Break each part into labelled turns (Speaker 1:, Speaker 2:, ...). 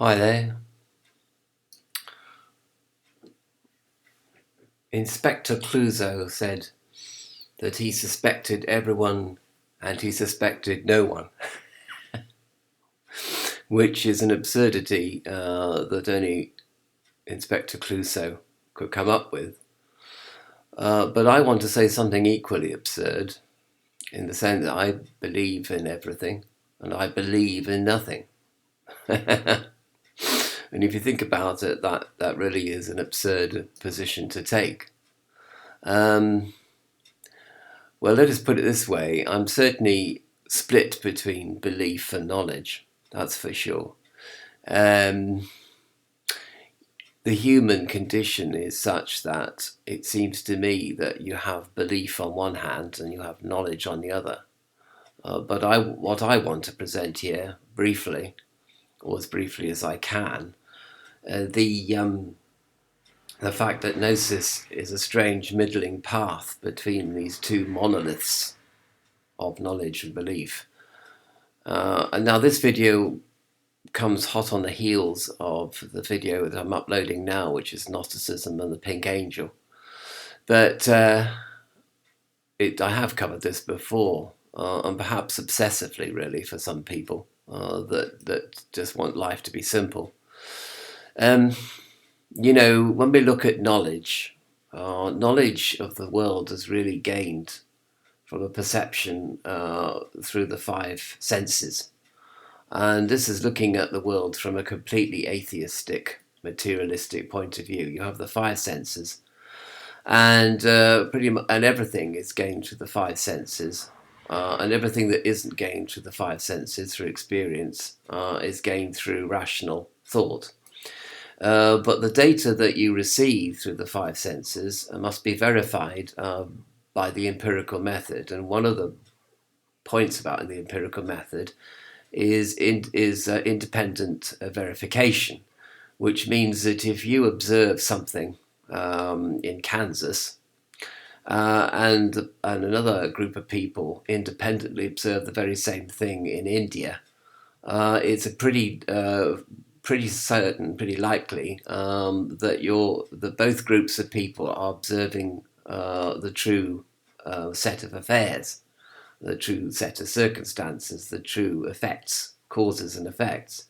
Speaker 1: Hi there. Inspector Clouseau said that he suspected everyone and he suspected no one, which is an absurdity that only Inspector Clouseau could come up with. But I want to say something equally absurd in the sense that I believe in everything and I believe in nothing. And if you think about it, that really is an absurd position to take. Well, let us put it this way. I'm certainly split between belief and knowledge. That's for sure. The human condition is such that it seems to me that you have belief on one hand and you have knowledge on the other. But what I want to present here briefly, or as briefly as I can, the fact that Gnosis is a strange middling path between these two monoliths of knowledge and belief. And now this video comes hot on the heels of the video that I'm uploading now, which is Gnosticism and the Pink Angel. But I have covered this before, and perhaps obsessively, really, for some people that just want life to be simple. You know, when we look at knowledge, knowledge of the world is really gained from a perception through the five senses. And this is looking at the world from a completely atheistic, materialistic point of view. You have the five senses, and and everything is gained through the five senses, and everything that isn't gained through the five senses, through experience, is gained through rational thought. But the data that you receive through the five senses must be verified by the empirical method. And one of the points about the empirical method is independent verification, which means that if you observe something in Kansas and another group of people independently observe the very same thing in India, it's a pretty certain, pretty likely that both groups of people are observing the true set of affairs, the true set of circumstances, the true effects, causes and effects.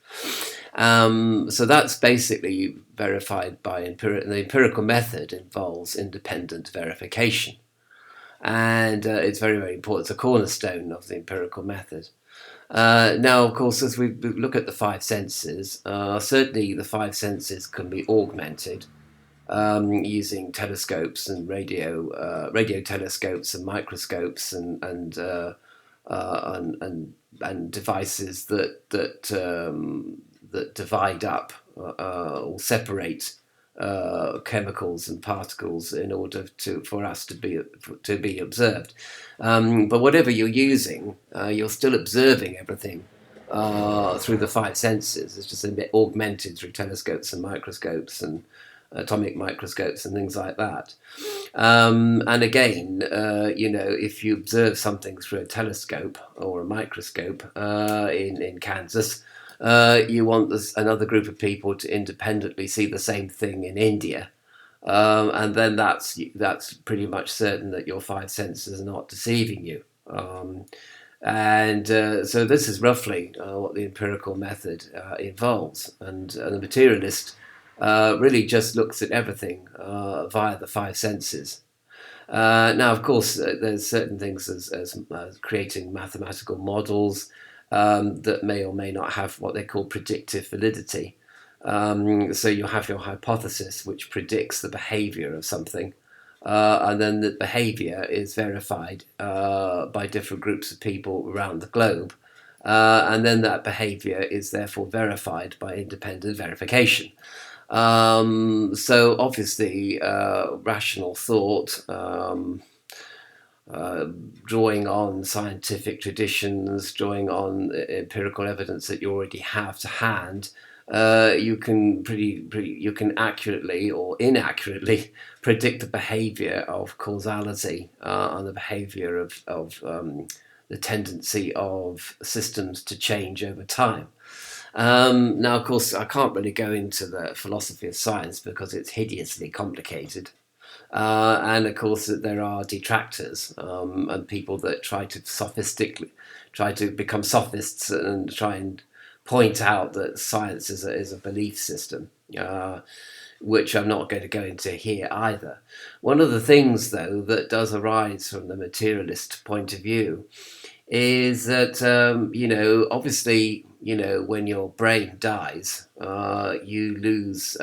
Speaker 1: So that's basically verified by the empirical method involves independent verification. And it's very, very important. It's a cornerstone of the empirical method. Now, of course, as we look at the five senses, certainly the five senses can be augmented using telescopes and radio telescopes and microscopes and devices that divide up or separate chemicals and particles in order for us to be observed. But whatever you're using, you're still observing everything through the five senses. It's just a bit augmented through telescopes and microscopes and atomic microscopes and things like that. And again, you know, if you observe something through a telescope or a microscope in Kansas, you want another group of people to independently see the same thing in India. And then that's pretty much certain that your five senses are not deceiving you. So this is roughly what the empirical method involves. And the materialist really just looks at everything via the five senses. Now, of course, there's certain things as creating mathematical models that may or may not have what they call predictive validity. So you have your hypothesis, which predicts the behavior of something, and then the behavior is verified by different groups of people around the globe. And then that behavior is therefore verified by independent verification. So obviously, rational thought, drawing on scientific traditions, drawing on empirical evidence that you already have to hand, you can accurately or inaccurately predict the behavior of causality and the behavior of the tendency of systems to change over time. Now, of course, I can't really go into the philosophy of science because it's hideously complicated. And of course, that there are detractors and people that try to become sophists and try and point out that science is a belief system, which I'm not going to go into here either. One of the things, though, that does arise from the materialist point of view is that obviously, when your brain dies, you lose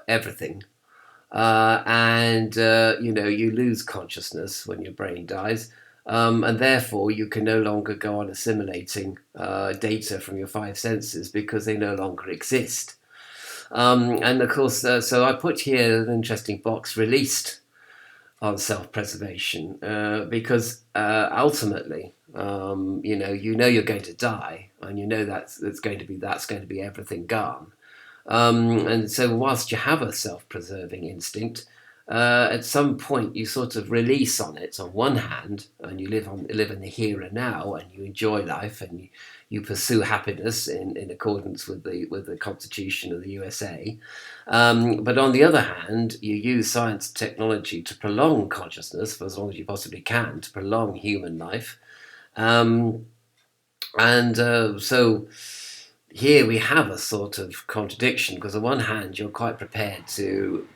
Speaker 1: everything, and you lose consciousness when your brain dies, and therefore you can no longer go on assimilating data from your five senses because they no longer exist. And of course, so I put here an interesting box: released on self-preservation, because ultimately, you're going to die, and that's going to be everything gone. And so, whilst you have a self-preserving instinct, at some point you sort of release on it on one hand, and you live in the here and now, and you enjoy life, and you pursue happiness in accordance with the Constitution of the USA. But on the other hand, you use science and technology to prolong consciousness for as long as you possibly can, to prolong human life. Um, and so here we have a sort of contradiction, because on one hand you're quite prepared to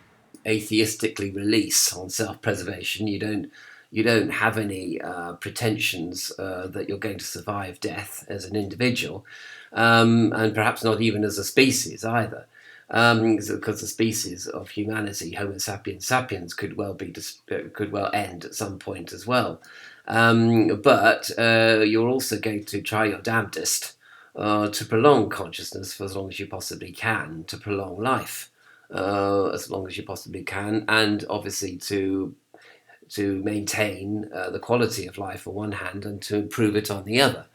Speaker 1: atheistically release on self-preservation. You don't have any pretensions that you're going to survive death as an individual, and perhaps not even as a species either, because the species of humanity, Homo sapiens sapiens, could well end at some point as well. But you're also going to try your damnedest to prolong consciousness for as long as you possibly can, to prolong life as long as you possibly can, and obviously to maintain the quality of life on one hand and to improve it on the other.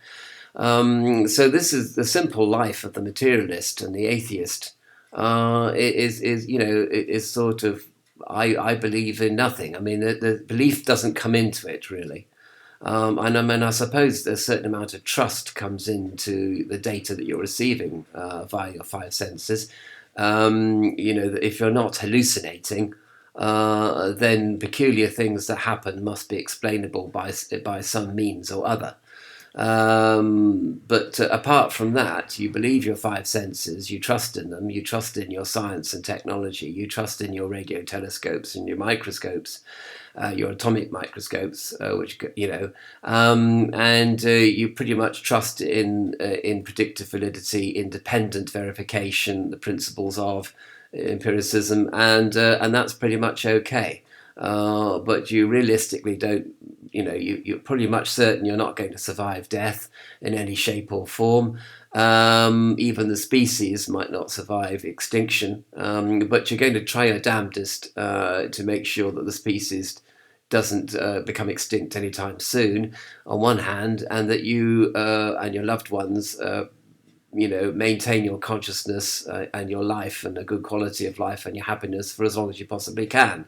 Speaker 1: So this is the simple life of the materialist and the atheist. Is sort of, I believe in nothing. I mean, the belief doesn't come into it really. And I mean, I suppose a certain amount of trust comes into the data that you're receiving via your five senses. If you're not hallucinating, then peculiar things that happen must be explainable by some means or other. But apart from that, you believe your five senses, you trust in them, you trust in your science and technology, you trust in your radio telescopes and your microscopes, your atomic microscopes, and you pretty much trust in predictive validity, independent verification, the principles of empiricism, and that's pretty much okay. But you realistically don't, you're pretty much certain you're not going to survive death in any shape or form. Even the species might not survive extinction, but you're going to try your damnedest to make sure that the species doesn't become extinct anytime soon, on one hand, and that you and your loved ones maintain your consciousness and your life and a good quality of life and your happiness for as long as you possibly can.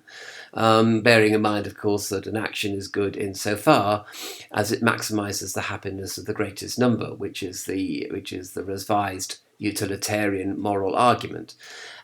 Speaker 1: Bearing in mind, of course, that an action is good insofar as it maximizes the happiness of the greatest number, which is the revised utilitarian moral argument.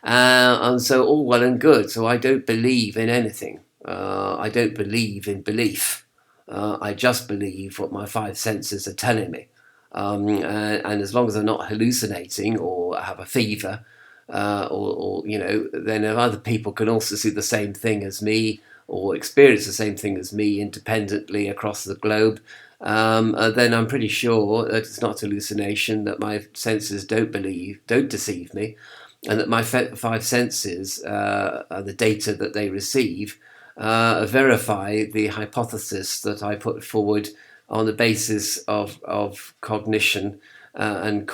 Speaker 1: And so all well and good. So I don't believe in anything. I don't believe in belief. I just believe what my five senses are telling me. And as long as I'm not hallucinating or have a fever, then if other people can also see the same thing as me or experience the same thing as me independently across the globe, then I'm pretty sure that it's not hallucination, that my senses don't deceive me, and that my five senses, the data that they receive, verify the hypothesis that I put forward on the basis of cognition and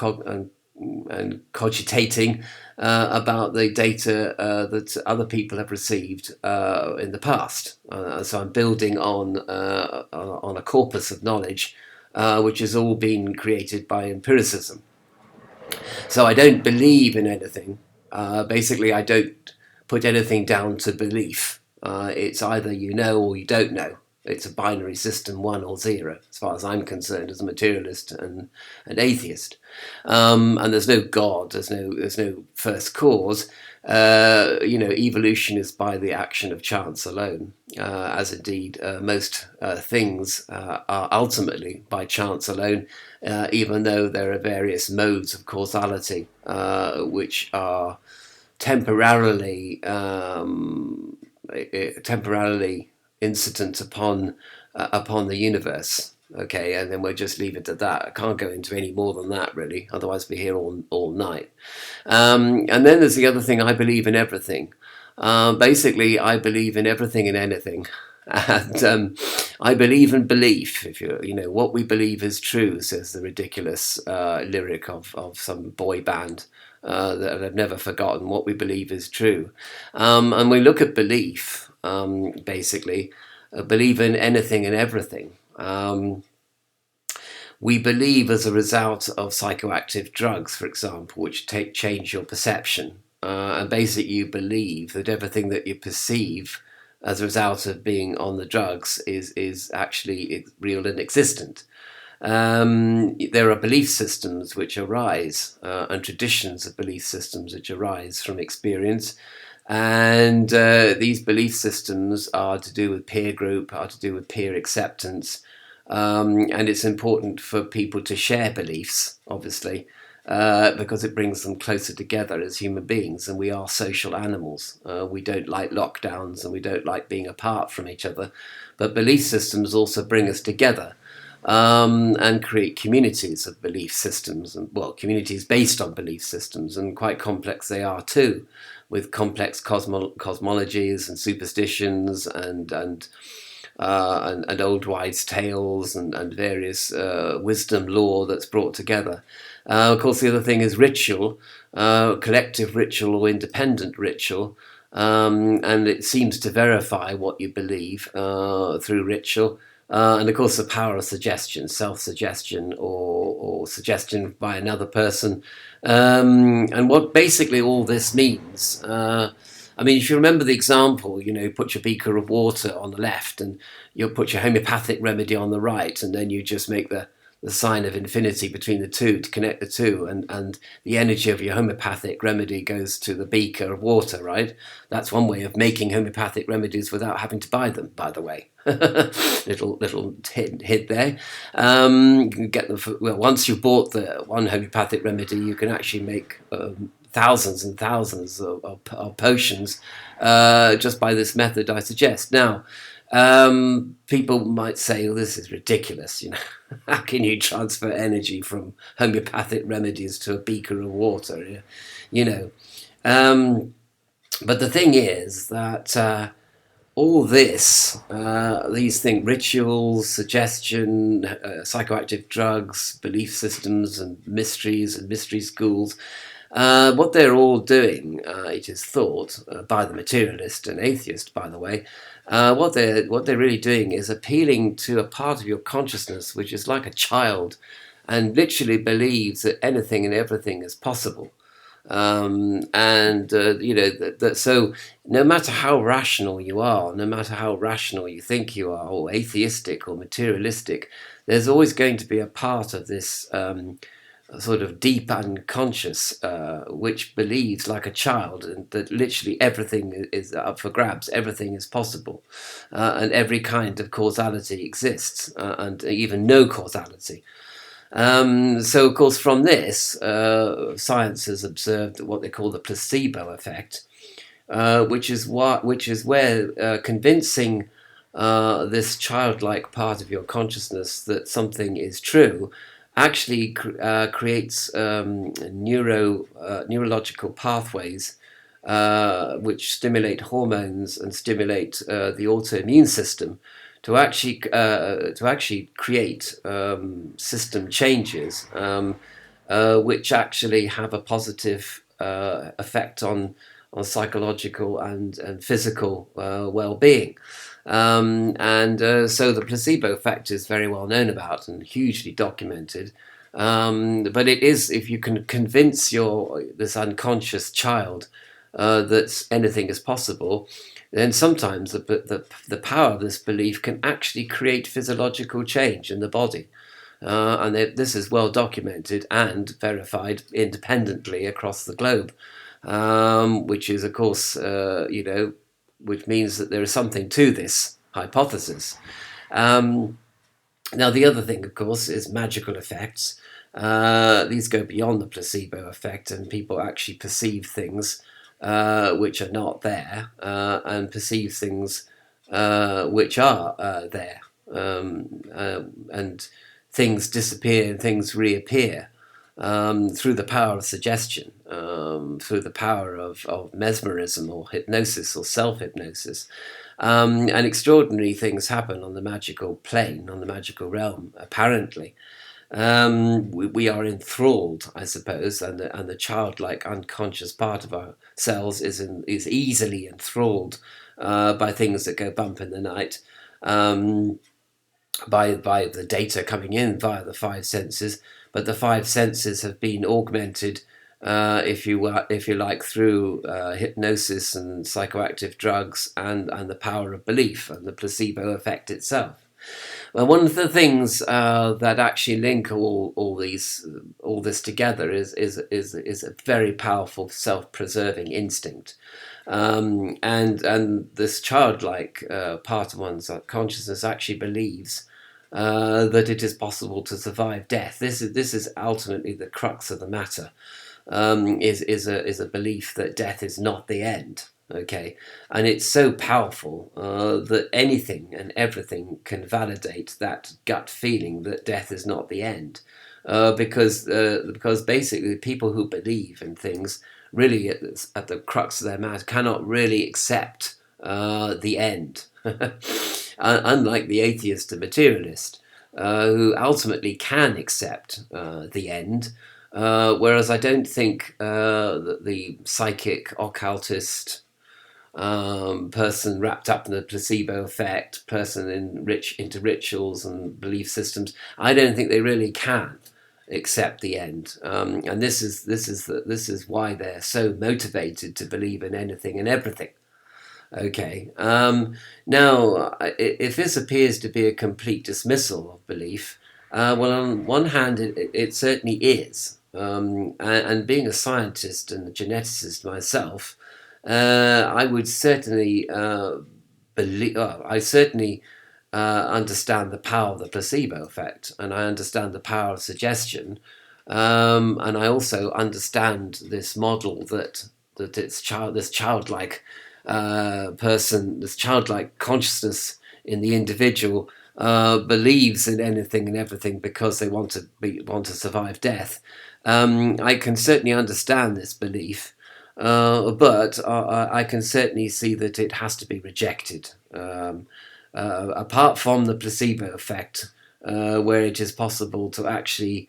Speaker 1: cogitating about the data that other people have received in the past. So I'm building on a corpus of knowledge which has all been created by empiricism. So I don't believe in anything. Basically, I don't put anything down to belief. It's either you know or you don't know. It's a binary system, 1 or 0, as far as I'm concerned, as a materialist and an atheist. And there's no God, there's no first cause. Evolution is by the action of chance alone, as indeed most things are ultimately by chance alone, even though there are various modes of causality which are temporarily incident upon the universe. Okay, and then we'll just leave it at that. I can't go into any more than that, really. Otherwise, we're here all night. And then there's the other thing. I believe in everything. Basically, I believe in everything and anything. And I believe in belief. If what we believe is true, says the ridiculous lyric of some boy band that I've never forgotten. What we believe is true, and we look at belief. Basically, believe in anything and everything. We believe as a result of psychoactive drugs, for example, which change your perception. And basically, you believe that everything that you perceive as a result of being on the drugs is actually real and existent. There are belief systems which arise, and traditions of belief systems which arise from experience. And these belief systems are to do with peer group, are to do with peer acceptance. And it's important for people to share beliefs, obviously, because it brings them closer together as human beings. And we are social animals. We don't like lockdowns and we don't like being apart from each other. But belief systems also bring us together. And create communities of belief systems, and communities based on belief systems, and quite complex they are too, with complex cosmologies and superstitions and old wives' tales and various wisdom lore that's brought together. Of course, the other thing is ritual, collective ritual or independent ritual, and it seems to verify what you believe through ritual. And of course, the power of suggestion, self-suggestion, or suggestion by another person. And what basically all this means, if you remember the example, put your beaker of water on the left and you'll put your homeopathic remedy on the right, and then you just make the sign of infinity between the two to connect the two, and the energy of your homeopathic remedy goes to the beaker of water, right? That's one way of making homeopathic remedies without having to buy them, by the way. little hint there. You can get them once you've bought the one homeopathic remedy, you can actually make thousands and thousands of potions just by this method I suggest. Now, people might say, well, this is ridiculous, how can you transfer energy from homeopathic remedies to a beaker of water, but the thing is that all this, these things, rituals, suggestion, psychoactive drugs, belief systems and mystery schools, what they're all doing, it is thought, by the materialist and atheist, by the way, what they're really doing is appealing to a part of your consciousness which is like a child and literally believes that anything and everything is possible. So no matter how rational you are, no matter how rational you think you are, or atheistic or materialistic, there's always going to be a part of this sort of deep unconscious which believes like a child, and that literally everything is up for grabs, everything is possible, and every kind of causality exists, and even no causality. So, of course, from this, science has observed what they call the placebo effect, which is where convincing this childlike part of your consciousness that something is true actually creates neurological pathways which stimulate hormones and stimulate the autoimmune system to actually create system changes which actually have a positive effect on psychological and physical well-being. So the placebo effect is very well known about and hugely documented. But it is, if you can convince this unconscious child that anything is possible, then sometimes the power of this belief can actually create physiological change in the body. And this is well documented and verified independently across the globe, which is, of course, which means that there is something to this hypothesis. Now, the other thing, of course, is magical effects. These go beyond the placebo effect, and people actually perceive things which are not there, and perceive things which are there. And things disappear and things reappear through the power of suggestion, through the power of mesmerism or hypnosis or self-hypnosis. And extraordinary things happen on the magical plane, on the magical realm, apparently. We are enthralled, I suppose, and the childlike unconscious part of ourselves is easily enthralled by things that go bump in the night, by the data coming in via the five senses. But the five senses have been augmented, if you like, through hypnosis and psychoactive drugs and the power of belief and the placebo effect itself. Well, one of the things that actually link all this together is a very powerful self-preserving instinct, and this childlike part of one's consciousness actually believes that it is possible to survive death. This is ultimately the crux of the matter. Is a belief that death is not the end. Okay, and it's so powerful that anything and everything can validate that gut feeling that death is not the end, because basically people who believe in things really at the crux of their matter cannot really accept the end, unlike the atheist and materialist, who ultimately can accept the end. Whereas I don't think that the psychic occultist person wrapped up in the placebo effect, person into rituals and belief systems, I don't think they really can accept the end. And this is why they're so motivated to believe in anything and everything. Okay. Now, if this appears to be a complete dismissal of belief, well, on one hand, it certainly is. And being a scientist and a geneticist myself, I would certainly believe. I certainly understand the power of the placebo effect, and I understand the power of suggestion, and I also understand this model that this childlike person, this childlike consciousness in the individual believes in anything and everything because they want to survive death. I can certainly understand this belief, but I can certainly see that it has to be rejected. Apart from the placebo effect, where it is possible to actually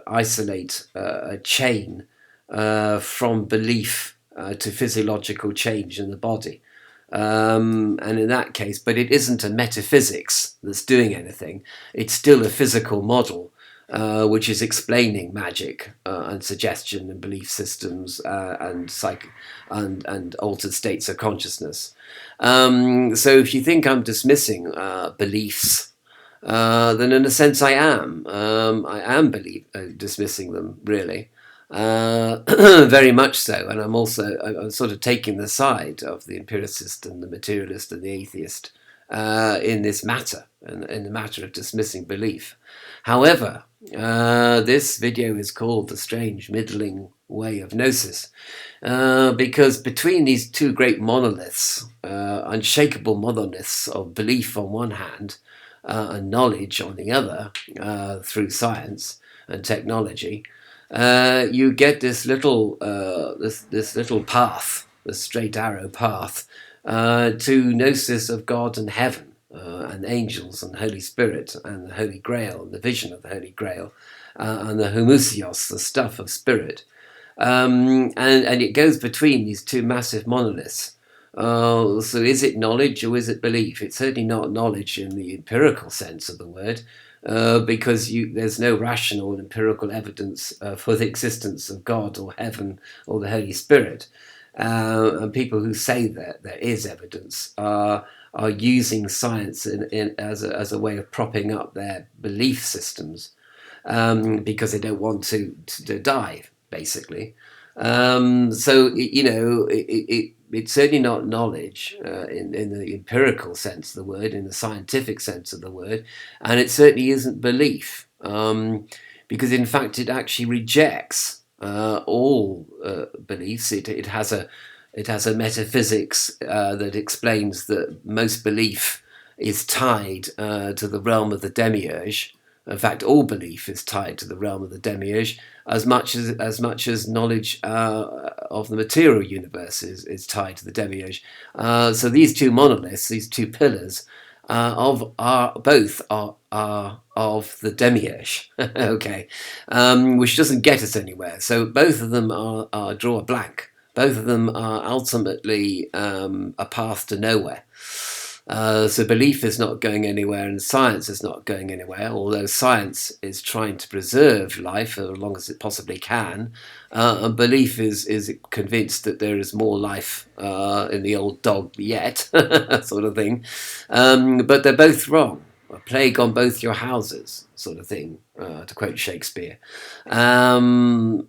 Speaker 1: isolate a chain from belief to physiological change in the body. And in that case, but it isn't a metaphysics that's doing anything. It's still a physical model, which is explaining magic and suggestion and belief systems and altered states of consciousness. So if you think I'm dismissing beliefs, then in a sense I am. I am dismissing them, really. Very much so, and I'm sort of taking the side of the empiricist and the materialist and the atheist in this matter, in the matter of dismissing belief. However, this video is called The Strange Middling Way of Gnosis, because between these two great monoliths, unshakable monoliths of belief on one hand and knowledge on the other, through science and technology, you get this little path, the straight arrow path to gnosis of God and heaven, and angels and Holy Spirit and the Holy Grail and the vision of the Holy Grail, and the homusios, the stuff of spirit, and it goes between these two massive monoliths. So is it knowledge or is it belief? It's certainly not knowledge in the empirical sense of the word, because there's no rational and empirical evidence for the existence of God or heaven or the Holy Spirit. and people who say that there is evidence are using science as a way of propping up their belief systems, because they don't want to die, basically. So it's certainly not knowledge in the empirical sense of the word, in the scientific sense of the word, and it certainly isn't belief, because in fact it actually rejects all beliefs. It has a metaphysics that explains that most belief is tied to the realm of the demiurge. In fact, all belief is tied to the realm of the demiurge, as much as knowledge of the material universe is tied to the demiurge. So these two monoliths, these two pillars, both are of the demiurge. Okay, which doesn't get us anywhere. So both of them are draw a blank. Both of them are ultimately a path to nowhere. So belief is not going anywhere, and science is not going anywhere, although science is trying to preserve life as long as it possibly can. And belief is convinced that there is more life in the old dog yet, sort of thing. But they're both wrong. A plague on both your houses, sort of thing, to quote Shakespeare. Although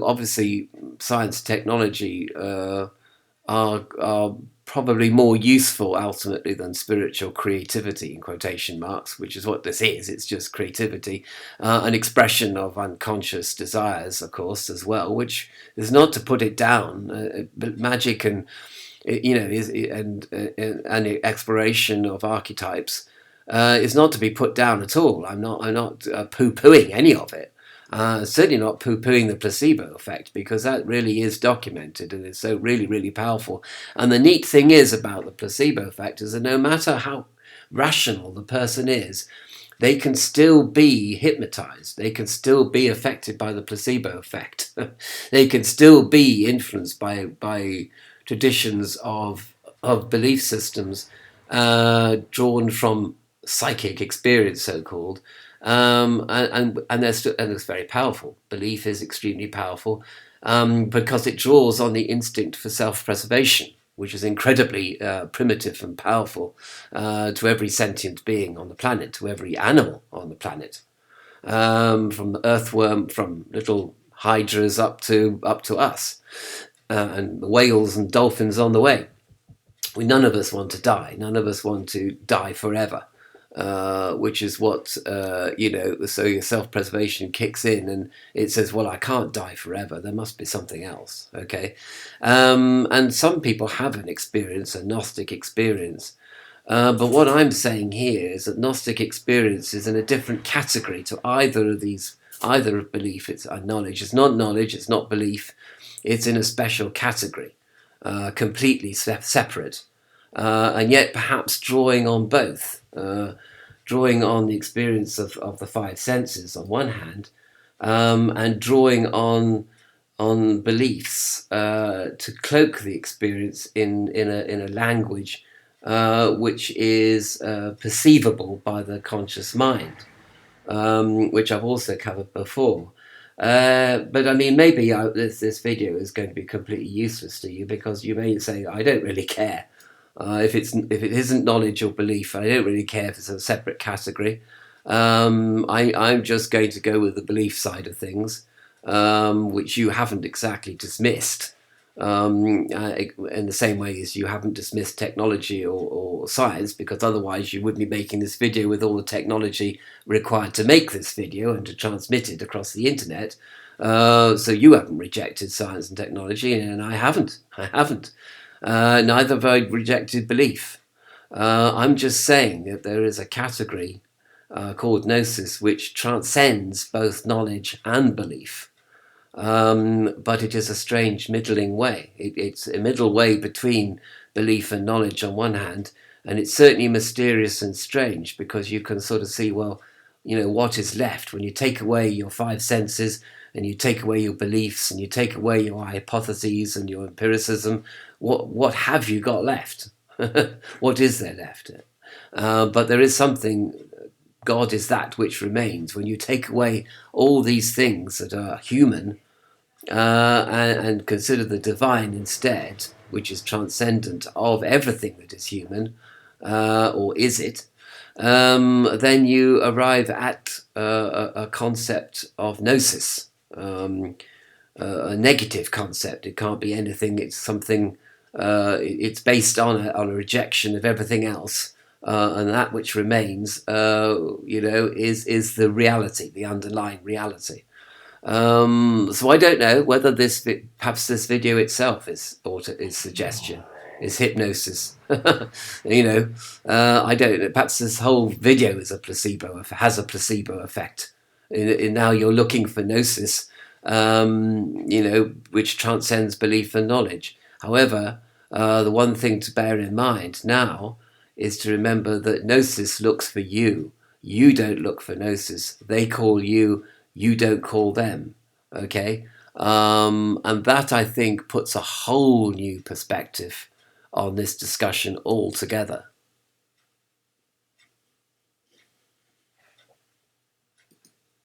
Speaker 1: obviously science and technology are probably more useful ultimately than spiritual creativity, in quotation marks, which is what this is. It's just creativity, an expression of unconscious desires, of course, as well, which is not to put it down. But magic and and exploration of archetypes is not to be put down at all. I'm not poo-pooing any of it. Certainly not poo-pooing the placebo effect, because that really is documented and is so really, really powerful. And the neat thing is about the placebo effect is that no matter how rational the person is, they can still be hypnotized. They can still be affected by the placebo effect. They can still be influenced by traditions of belief systems drawn from psychic experience, so-called, and it's very powerful. Belief is extremely powerful because it draws on the instinct for self-preservation, which is incredibly primitive and powerful to every sentient being on the planet, to every animal on the planet, from the earthworm, from little hydras up to us, and the whales and dolphins on the way. None of us want to die. None of us want to die forever. Which is what, so your self-preservation kicks in and it says, well, I can't die forever. There must be something else, okay? And some people have an experience, a Gnostic experience. But what I'm saying here is that Gnostic experience is in a different category to either of belief. It's knowledge. It's not knowledge. It's not belief. It's in a special category, completely separate. And yet perhaps drawing on both, drawing on the experience of the five senses on one hand, and drawing on beliefs to cloak the experience in a language which is perceivable by the conscious mind, which I've also covered before. But I mean, maybe this video is going to be completely useless to you, because you may say, I don't really care. If it isn't knowledge or belief, I don't really care if it's a separate category. I'm just going to go with the belief side of things, which you haven't exactly dismissed, in the same way as you haven't dismissed technology or science, because otherwise you wouldn't be making this video with all the technology required to make this video and to transmit it across the internet. So you haven't rejected science and technology, and I haven't. Neither have I rejected belief. I'm just saying that there is a category called Gnosis which transcends both knowledge and belief. But it is a strange middling way. It's a middle way between belief and knowledge on one hand, and it's certainly mysterious and strange, because you can sort of see, well, what is left when you take away your five senses and you take away your beliefs and you take away your hypotheses and your empiricism. What have you got left? What is there left? But there is something. God is that which remains. When you take away all these things that are human, and consider the divine instead, which is transcendent of everything that is human, or is it, then you arrive at a concept of gnosis, a negative concept. It can't be anything. It's something. It's based on a rejection of everything else, and that which remains, is the reality, the underlying reality. So I don't know whether perhaps this video itself is suggestion, is hypnosis. I don't know. Perhaps this whole video is has a placebo effect. Now you're looking for gnosis, which transcends belief and knowledge. However, the one thing to bear in mind now is to remember that gnosis looks for you. You don't look for gnosis. They call you. You don't call them. Okay? And that, I think, puts a whole new perspective on this discussion altogether.